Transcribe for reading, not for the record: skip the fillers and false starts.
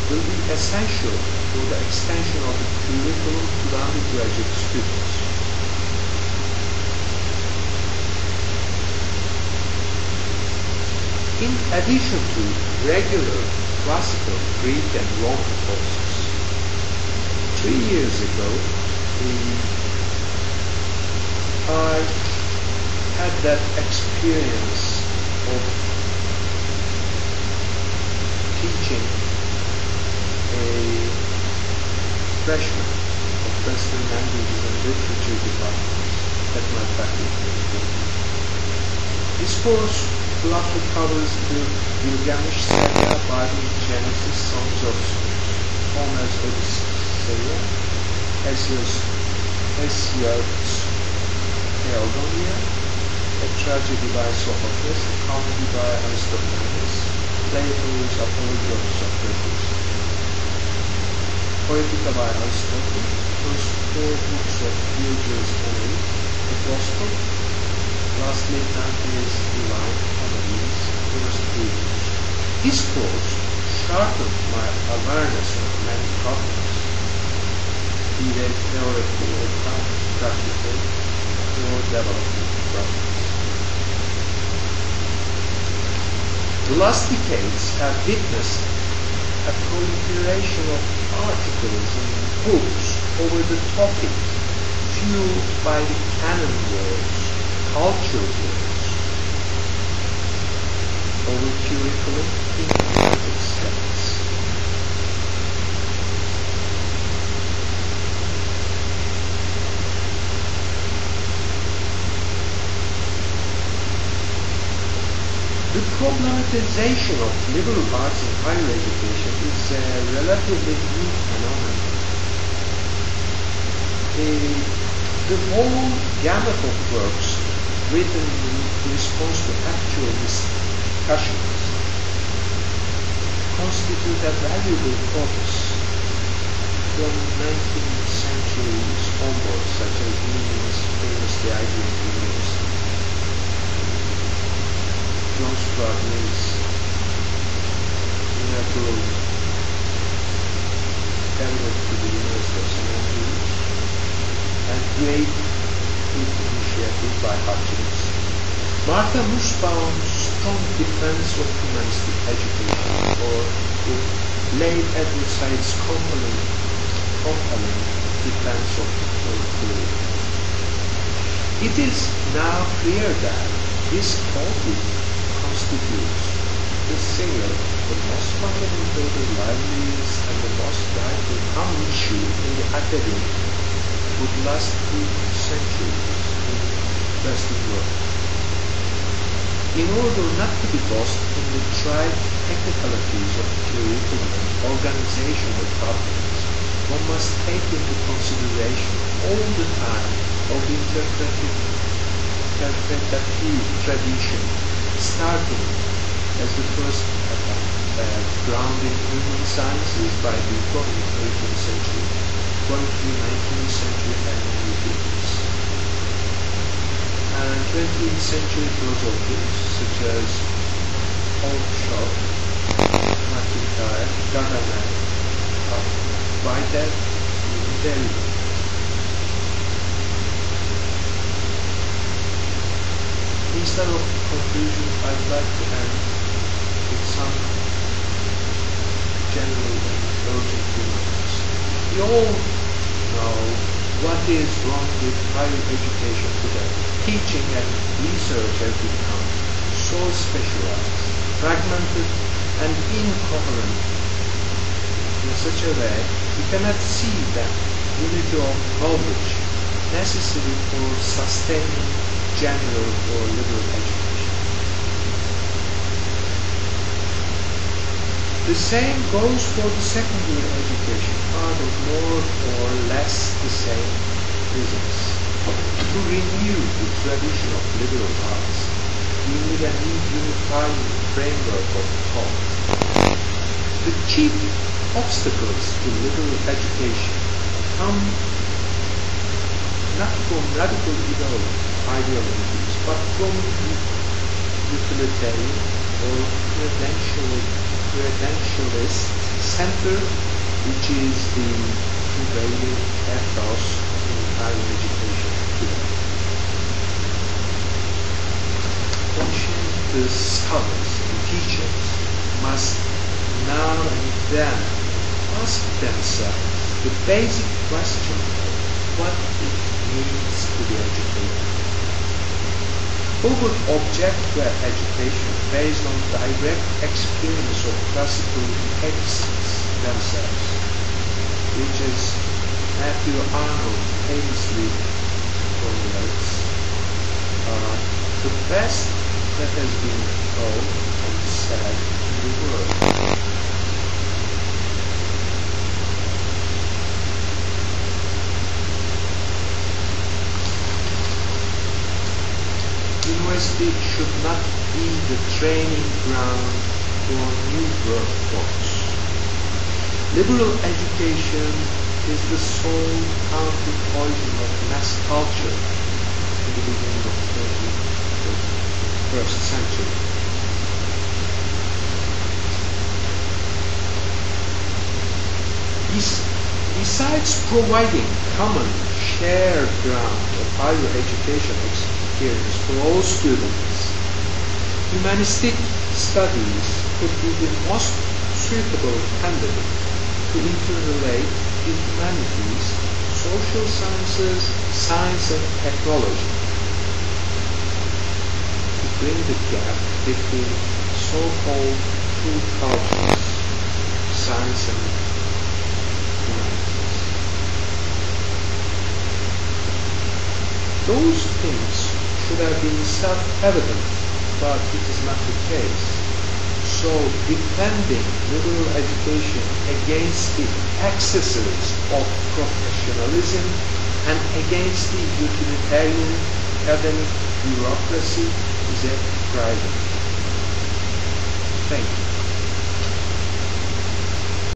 will be essential for the extension of the curriculum to the undergraduate students. In addition to regular classical Greek and Roman courses, 3 years ago, I had that experience of teaching a freshman of Western languages and literature department at my faculty. This course roughly covers the Gilgamesh saga, Bible, Genesis, Songs of Homer's Odyssey, Hesiod's Theogonia, a tragedy by Sophocles, a comedy by Aristophanes, Plato's Apology of Socrates, Poetica by Aristotle, first 4 books of Virgil's Aeneid, the Gospel, lastly Dante's Divine Comedies, first 3 books. This course sharpened my awareness of many problems, be they theoretical or practical, or development problems. The last decades have witnessed a proliferation of articles and books over the topic, fueled by the canon wars, culture wars, over curriculum in United States. The problematization of liberal arts in higher education is a relatively new phenomenon. The whole gamut of works written in response to actual discussions constitute a valuable corpus from 19th century's onwards, such as Newman's famous The Idea of the University, John Stuart Mill's inaugural evidence to the University of St. Andrews, and Great Initiative by Acik. Martha Nussbaum's strong defense of humanistic education, or the late Edward Said's compelling defense of theory. It is now clear that this topic constitutes the single, the most fundamental, the liveliest, and the most widely common issue in the academic would last 2 centuries in the Western world. In order not to be lost in the trite technicalities of curriculum and organizational problems, one must take into consideration all the time of the interpretative tradition, starting as the first ground in human sciences by Buffon in the 18th century, going through 19th century and 1950s. And 20th century philosophers such as Holshoff, McIntyre, Gadamer, Whitehead, and Derrida. Instead of conclusion, I'd like to end with some general and urgent remarks. We all know what is wrong with higher education today. Teaching and research have become so specialized, fragmented, and incoherent in such a way we cannot see that unity of knowledge necessary for sustaining general or liberal education. The same goes for the secondary education, out of more or less the same reasons. To renew the tradition of liberal arts, we need a new unifying framework of thought. The chief obstacles to liberal education come not from radical ideologies, but from utilitarian or credentialist center, which is the prevailing ethos in higher education today. Conscientious scholars and teachers must now and then ask themselves the basic question of what it means to be educated. Who would object to an education based on direct experience of classical texts themselves, which, as Matthew Arnold famously formulates, are the best that has been told and said in the world. University should not be the training ground for new workforce. Liberal education is the sole counter-poison of mass culture in the beginning of the 21st century. Besides providing common shared ground of higher education experience for all students, humanistic studies could be the most suitable candidate to interrelate the humanities, social sciences, science and technology, to bring the gap between so-called two cultures, science and humanities. Those things should have been self-evident, but it is not the case. So defending liberal education against the excesses of professionalism and against the utilitarian academic bureaucracy is a priority. Thank you.